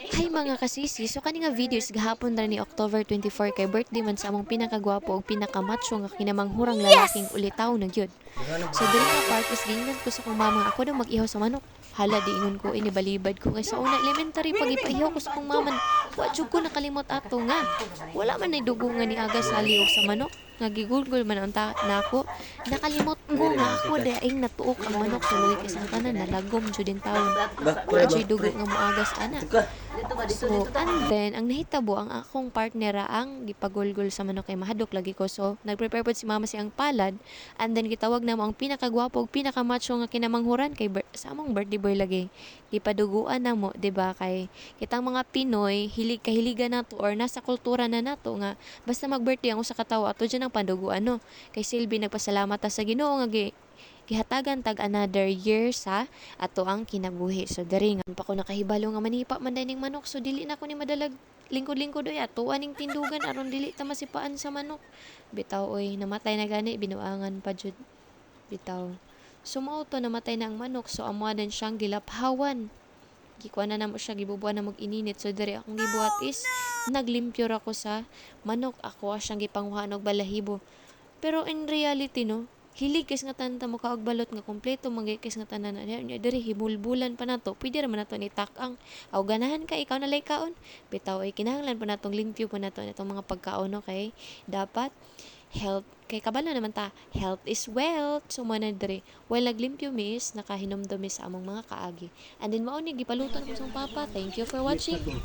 Hi mga kasisi, so kani nga videos gahapon ra ni October 24 kay birthday man sa among pinakagwapo ug pinakamacho nga kinamanghurang lalaking ulitaw na gyud. So diri nga part is gingnan ko sa kong mama ako daw mag-ihaw sa manok. Hala di ingon ko ini balibad ko kay sa una elementary pag ipaihaw ko sa kong mama. Wa jud ko nakalimot ato nga. Wala man nay dugo nga ni aga sa liog sa manok. Nga gigulgol man unta nako. Nakalimot ko nga ako daing natuok ang manok sa luwi kay sa tanan nalagom jud din taon. Wala jud dugo nga moagas ana. So, and then, ang nahitabo, ang akong partnera ang gipagulgol sa manok kay mahadok lagi ko. So, nag-prepare po si mama siyang palad. And then, gitawag na mo ang pinakagwapo, pinakamacho nga kinamanghuran kay sa among birthday boy lagi. Gipaduguan na mo, 'di ba kay kitang mga Pinoy, hilig kahiligan nato or nasa kultura na nato nga basta mag-birthday ang usa ka tawo ato dyan ang panduguan no. Kay Silvi nagpasalamat ta sa Ginoo nga gihatagan tag another year sa ato ang kinabuhi. So diri nga pa ko nakahibalo nga manipa man dining manok, so dili na ko ni madalag lingkod-lingkod oy ato aning tindugan aron dili ta masipaan sa manok. Bitaw oy namatay na gani binuangan pa jud bitaw. So mao to namatay na ang manok, so amo din siyang gilaphawan. Gikuha na namo siya, gibubuan na mag-ininit. So diri akong gibuhat is naglimpyo ra ko sa manok, ako siyang gipanghuhan og balahibo. Pero in reality no, hilig kis nga tanan ta mo kaog balot nga kompleto manggay kis nga tanan na diri himulbulan pa nato, pwede ra man nato ni takang aw ganahan ka ikaw na lay kaon bitaw ay kinahanglan pa natong limpyo pa nato itong mga pagkaon no, kay dapat health kay kabalo naman ta, health is wealth. So mo na diri while naglimpyo mis nakahinomdom mi sa among mga kaagi, and then mao ni gipaluton ko sa papa. Thank you for watching.